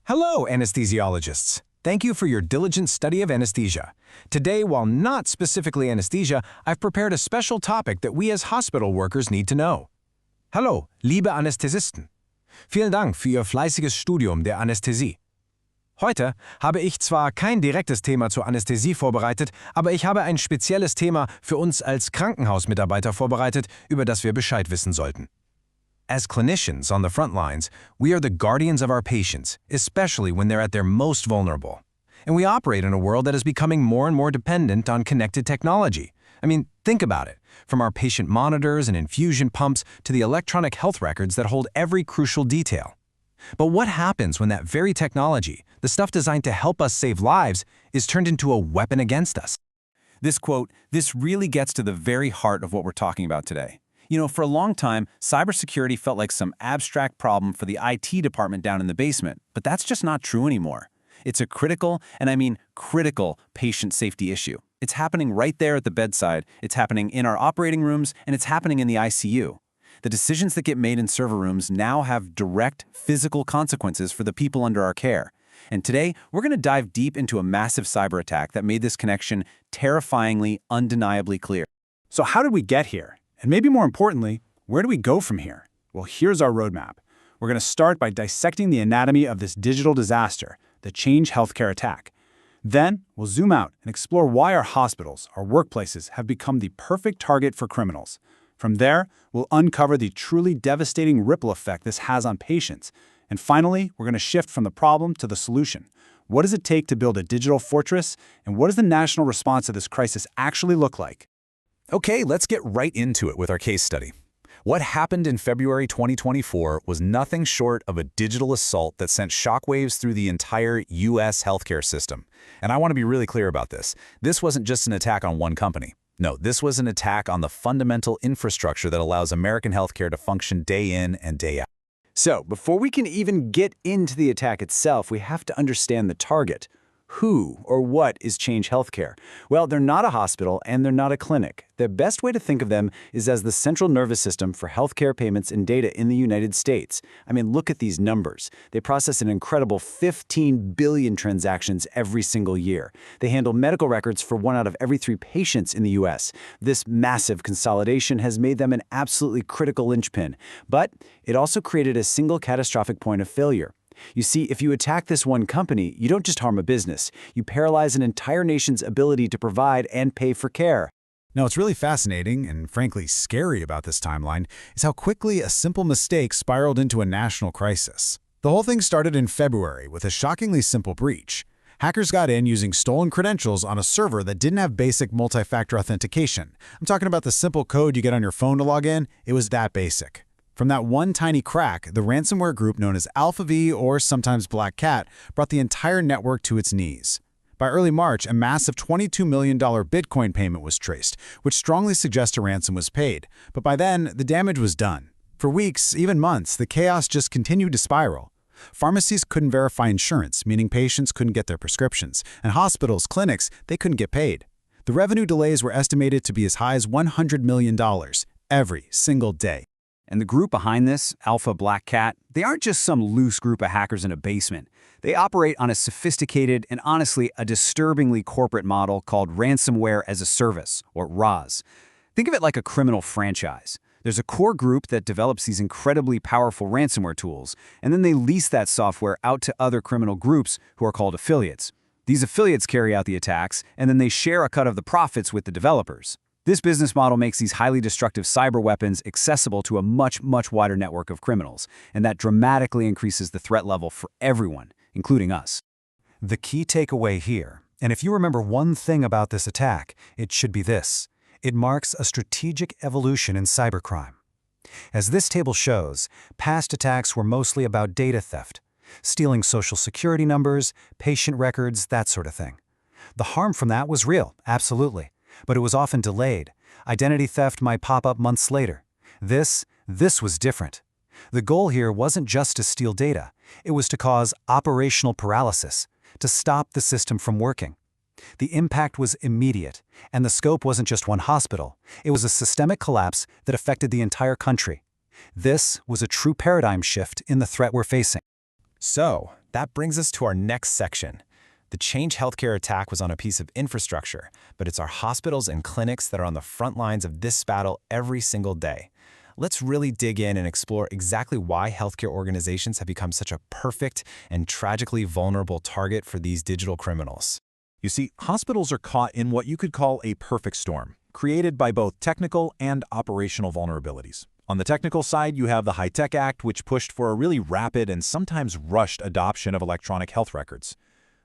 Hello, anesthesiologists. Thank you for your diligent study of anesthesia. Today, while not specifically anesthesia, I've prepared a special topic that we as hospital workers need to know. Hallo, liebe Anästhesisten. Vielen Dank für Ihr fleißiges Studium der Anästhesie. Heute habe ich zwar kein direktes Thema zur Anästhesie vorbereitet, aber ich habe ein spezielles Thema für uns als Krankenhausmitarbeiter vorbereitet, über das wir Bescheid wissen sollten. As clinicians on the front lines, we are the guardians of our patients, especially when they're at their most vulnerable. And we operate in a world that is becoming more and more dependent on connected technology. I mean, think about it. From our patient monitors and infusion pumps to the electronic health records that hold every crucial detail. But what happens when that very technology, the stuff designed to help us save lives, is turned into a weapon against us? This quote, this really gets to the very heart of what we're talking about today. You know, for a long time, cybersecurity felt like some abstract problem for the IT department down in the basement, but that's just not true anymore. It's a critical, and I mean critical, patient safety issue. It's happening right there at the bedside, it's happening in our operating rooms, and it's happening in the ICU. The decisions that get made in server rooms now have direct physical consequences for the people under our care. And today, we're going to dive deep into a massive cyber attack that made this connection terrifyingly, undeniably clear. So how did we get here? And maybe more importantly, where do we go from here? Well, here's our roadmap. We're going to start by dissecting the anatomy of this digital disaster, the Change Healthcare attack. Then, we'll zoom out and explore why our hospitals, our workplaces, have become the perfect target for criminals. From there, we'll uncover the truly devastating ripple effect this has on patients. And finally, we're going to shift from the problem to the solution. What does it take to build a digital fortress? And what does the national response to this crisis actually look like? Okay, let's get right into it with our case study. What happened in February 2024 was nothing short of a digital assault that sent shockwaves through the entire U.S. healthcare system. And I want to be really clear about this. This wasn't just an attack on one company. No, this was an attack on the fundamental infrastructure that allows American healthcare to function day in and day out. So, before we can even get into the attack itself, we have to understand the target. Who or what is Change Healthcare? Well, they're not a hospital and they're not a clinic. The best way to think of them is as the central nervous system for healthcare payments and data in the United States. I mean, look at these numbers. They process an incredible 15 billion transactions every single year. They handle medical records for 1 out of every 3 patients in the U.S. This massive consolidation has made them an absolutely critical linchpin, but it also created a single catastrophic point of failure. You see, if you attack this one company, you don't just harm a business. You paralyze an entire nation's ability to provide and pay for care. Now, what's really fascinating and frankly scary about this timeline is how quickly a simple mistake spiraled into a national crisis. The whole thing started in February with a shockingly simple breach. Hackers got in using stolen credentials on a server that didn't have basic multi-factor authentication. I'm talking about the simple code you get on your phone to log in. It was that basic. From that one tiny crack, the ransomware group known as AlphV, or sometimes Black Cat, brought the entire network to its knees. By early March, a massive $22 million Bitcoin payment was traced, which strongly suggests a ransom was paid. But by then, the damage was done. For weeks, even months, the chaos just continued to spiral. Pharmacies couldn't verify insurance, meaning patients couldn't get their prescriptions, and hospitals, clinics, they couldn't get paid. The revenue delays were estimated to be as high as $100 million every single day. And the group behind this, Alpha Black Cat, they aren't just some loose group of hackers in a basement. They operate on a sophisticated and honestly a disturbingly corporate model called Ransomware as a Service, or RAS. Think of it like a criminal franchise. There's a core group that develops these incredibly powerful ransomware tools, and then they lease that software out to other criminal groups who are called affiliates. These affiliates carry out the attacks, and then they share a cut of the profits with the developers. This business model makes these highly destructive cyber weapons accessible to a much wider network of criminals, and that dramatically increases the threat level for everyone, including us. The key takeaway here, and if you remember one thing about this attack, it should be this: it marks a strategic evolution in cybercrime. As this table shows, past attacks were mostly about data theft, stealing social security numbers, patient records, that sort of thing. The harm from that was real, absolutely. But it was often delayed. Identity theft might pop up months later. This was different. The goal here wasn't just to steal data. It was to cause operational paralysis, to stop the system from working. The impact was immediate, and the scope wasn't just one hospital. It was a systemic collapse that affected the entire country. This was a true paradigm shift in the threat we're facing. So, That brings us to our next section. The Change Healthcare attack was on a piece of infrastructure, but it's our hospitals and clinics that are on the front lines of this battle every single day. Let's really dig in and explore exactly why healthcare organizations have become such a perfect and tragically vulnerable target for these digital criminals. You see, hospitals are caught in what you could call a perfect storm, created by both technical and operational vulnerabilities. On the technical side, you have the HITECH Act, which pushed for a really rapid and sometimes rushed adoption of electronic health records.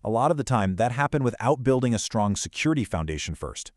A lot of the time, that happened without building a strong security foundation first.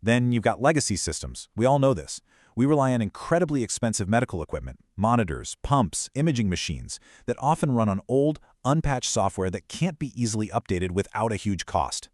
Then you've got legacy systems. We all know this. We rely on incredibly expensive medical equipment, monitors, pumps, imaging machines that often run on old, unpatched software that can't be easily updated without a huge cost.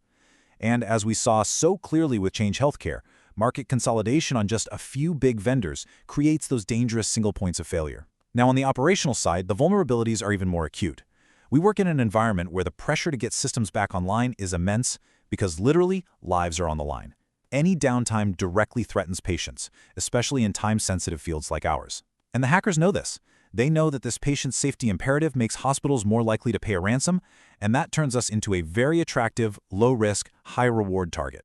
And as we saw so clearly with Change Healthcare, market consolidation on just a few big vendors creates those dangerous single points of failure. Now, on the operational side, the vulnerabilities are even more acute. We work in an environment where the pressure to get systems back online is immense because literally lives are on the line. Any downtime directly threatens patients, especially in time-sensitive fields like ours. And the hackers know this. They know that this patient safety imperative makes hospitals more likely to pay a ransom, and that turns us into a very attractive, low-risk, high-reward target.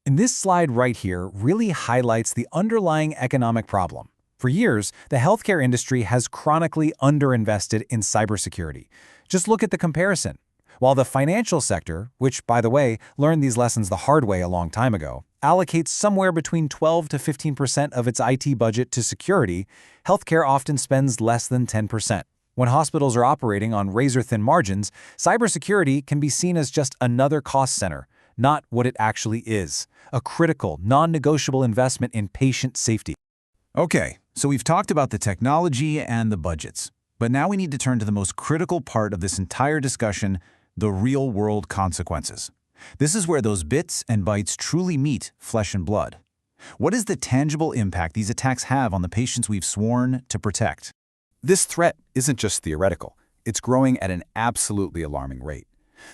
And this slide right here really highlights the underlying economic problem. For years, the healthcare industry has chronically underinvested in cybersecurity. Just look at the comparison. While the financial sector, which, by the way, learned these lessons the hard way a long time ago, allocates somewhere between 12 to 15% of its IT budget to security, healthcare often spends less than 10%. When hospitals are operating on razor-thin margins, cybersecurity can be seen as just another cost center, not what it actually is, a critical, non-negotiable investment in patient safety. Okay, so we've talked about the technology and the budgets, but now we need to turn to the most critical part of this entire discussion, the real-world consequences. This is where those bits and bytes truly meet flesh and blood. What is the tangible impact these attacks have on the patients we've sworn to protect? This threat isn't just theoretical. It's growing at an absolutely alarming rate.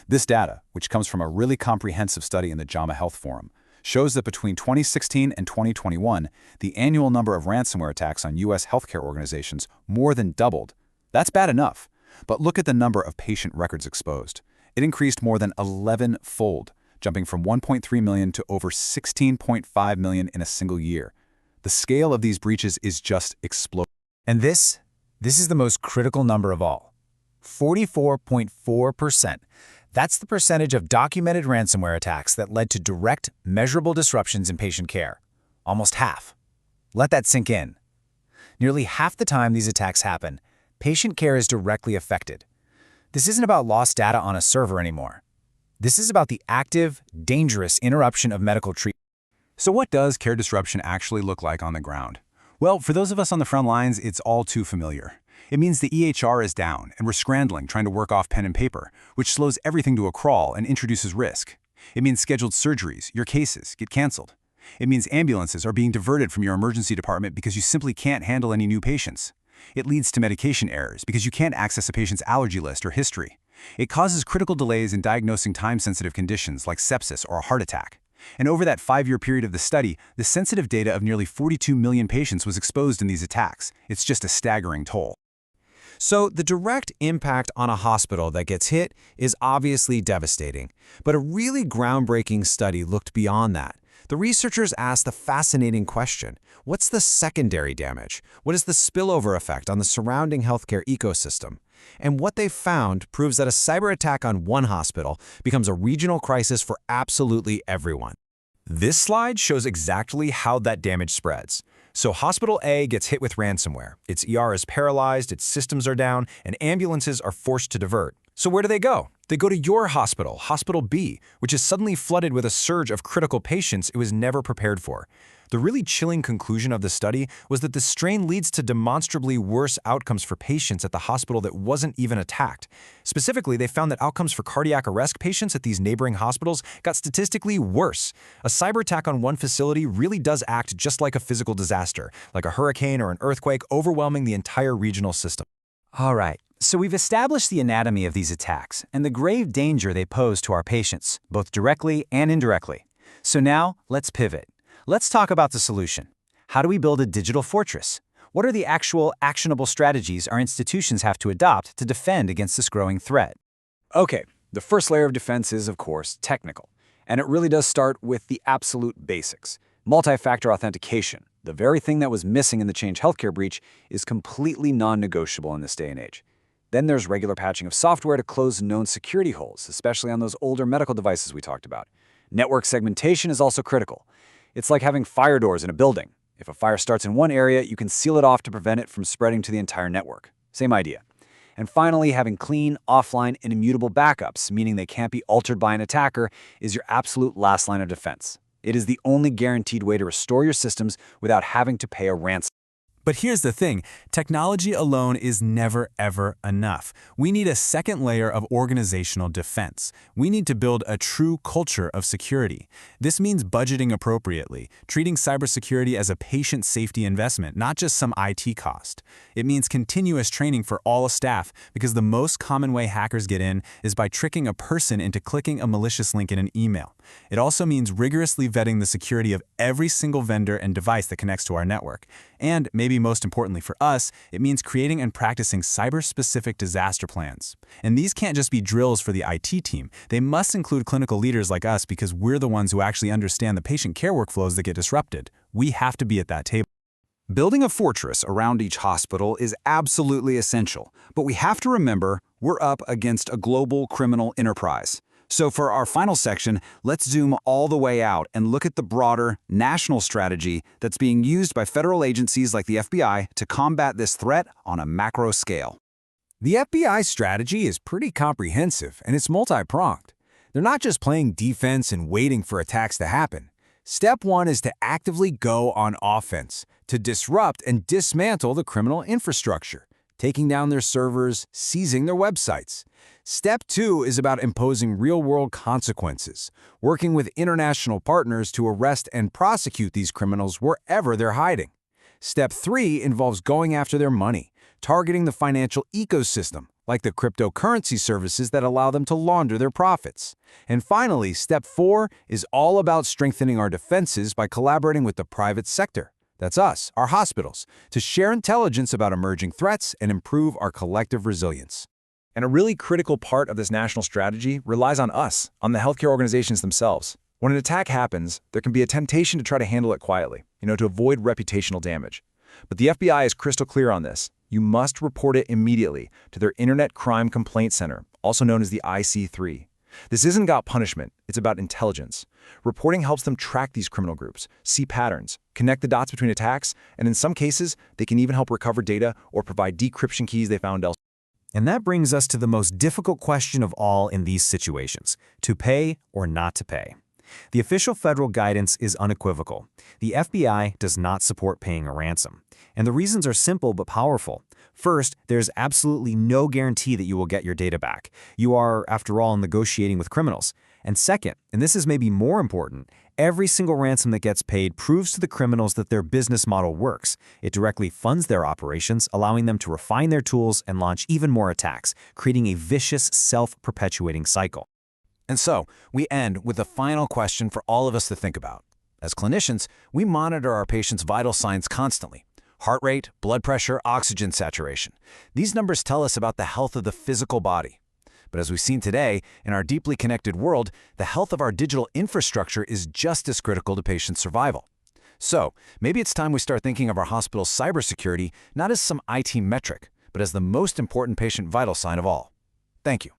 This data, which comes from a really comprehensive study in the JAMA Health Forum, shows that between 2016 and 2021, the annual number of ransomware attacks on U.S. healthcare organizations more than doubled. That's bad enough, but look at the number of patient records exposed. It increased more than 11-fold, jumping from 1.3 million to over 16.5 million in a single year. The scale of these breaches is just exploding. And this is the most critical number of all. 44.4%. That's the percentage of documented ransomware attacks that led to direct, measurable disruptions in patient care. Almost half. Let that sink in. Nearly half the time these attacks happen, patient care is directly affected. This isn't about lost data on a server anymore. This is about the active, dangerous interruption of medical treatment. So what does care disruption actually look like on the ground? Well, for those of us on the front lines, it's all too familiar. It means the EHR is down, and we're scrambling trying to work off pen and paper, which slows everything to a crawl and introduces risk. It means scheduled surgeries, your cases, get canceled. It means ambulances are being diverted from your emergency department because you simply can't handle any new patients. It leads to medication errors because you can't access a patient's allergy list or history. It causes critical delays in diagnosing time-sensitive conditions like sepsis or a heart attack. And over that 5-year period of the study, the sensitive data of nearly 42 million patients was exposed in these attacks. It's just a staggering toll. So the direct impact on a hospital that gets hit is obviously devastating. But a really groundbreaking study looked beyond that. The researchers asked the fascinating question, what's the secondary damage? What is the spillover effect on the surrounding healthcare ecosystem? And what they found proves that a cyber attack on one hospital becomes a regional crisis for absolutely everyone. This slide shows exactly how that damage spreads. So Hospital A gets hit with ransomware. Its ER is paralyzed, its systems are down, and ambulances are forced to divert. So where do they go? They go to your hospital, Hospital B, which is suddenly flooded with a surge of critical patients it was never prepared for. The really chilling conclusion of the study was that the strain leads to demonstrably worse outcomes for patients at the hospital that wasn't even attacked. Specifically, they found that outcomes for cardiac arrest patients at these neighboring hospitals got statistically worse. A cyber attack on one facility really does act just like a physical disaster, like a hurricane or an earthquake overwhelming the entire regional system. All right, so we've established the anatomy of these attacks and the grave danger they pose to our patients, both directly and indirectly. So now, let's pivot. Let's talk about the solution. How do we build a digital fortress? What are the actual actionable strategies our institutions have to adopt to defend against this growing threat? Okay, the first layer of defense is, of course, technical. And it really does start with the absolute basics. Multi-factor authentication, the very thing that was missing in the Change Healthcare breach, is completely non-negotiable in this day and age. Then there's regular patching of software to close known security holes, especially on those older medical devices we talked about. Network segmentation is also critical. It's like having fire doors in a building. If a fire starts in one area, you can seal it off to prevent it from spreading to the entire network. Same idea. And finally, having clean, offline, and immutable backups, meaning they can't be altered by an attacker, is your absolute last line of defense. It is the only guaranteed way to restore your systems without having to pay a ransom. But here's the thing, technology alone is never ever enough. We need a second layer of organizational defense. We need to build a true culture of security. This means budgeting appropriately, treating cybersecurity as a patient safety investment, not just some IT cost. It means continuous training for all staff, because the most common way hackers get in is by tricking a person into clicking a malicious link in an email. It also means rigorously vetting the security of every single vendor and device that connects to our network. And maybe most importantly for us, it means creating and practicing cyber-specific disaster plans. And these can't just be drills for the IT team. They must include clinical leaders like us, because we're the ones who actually understand the patient care workflows that get disrupted. We have to be at that table. Building a fortress around each hospital is absolutely essential, but we have to remember we're up against a global criminal enterprise. So for our final section, let's zoom all the way out and look at the broader national strategy that's being used by federal agencies like the FBI to combat this threat on a macro scale. The FBI's strategy is pretty comprehensive, and it's multi-pronged. They're not just playing defense and waiting for attacks to happen. Step one is to actively go on offense, to disrupt and dismantle the criminal infrastructure, taking down their servers, seizing their websites. Step two is about imposing real-world consequences, working with international partners to arrest and prosecute these criminals wherever they're hiding. Step three involves going after their money, targeting the financial ecosystem, like the cryptocurrency services that allow them to launder their profits. And finally, step four is all about strengthening our defenses by collaborating with the private sector. That's us, our hospitals, to share intelligence about emerging threats and improve our collective resilience. And a really critical part of this national strategy relies on us, on the healthcare organizations themselves. When an attack happens, there can be a temptation to try to handle it quietly, to avoid reputational damage. But the FBI is crystal clear on this. You must report it immediately to their Internet Crime Complaint Center, also known as the IC3. This isn't about punishment, it's about intelligence. Reporting helps them track these criminal groups, see patterns, connect the dots between attacks, and in some cases, they can even help recover data or provide decryption keys they found elsewhere. And that brings us to the most difficult question of all in these situations: to pay or not to pay. The official federal guidance is unequivocal. The FBI does not support paying a ransom. And the reasons are simple but powerful. First, there's absolutely no guarantee that you will get your data back. You are, after all, negotiating with criminals. And second, and this is maybe more important, every single ransom that gets paid proves to the criminals that their business model works. It directly funds their operations, allowing them to refine their tools and launch even more attacks, creating a vicious, self-perpetuating cycle. And so, we end with the final question for all of us to think about. As clinicians, we monitor our patients' vital signs constantly: heart rate, blood pressure, oxygen saturation. These numbers tell us about the health of the physical body. But as we've seen today, in our deeply connected world, the health of our digital infrastructure is just as critical to patient survival. So, maybe it's time we start thinking of our hospital's cybersecurity not as some IT metric, but as the most important patient vital sign of all. Thank you.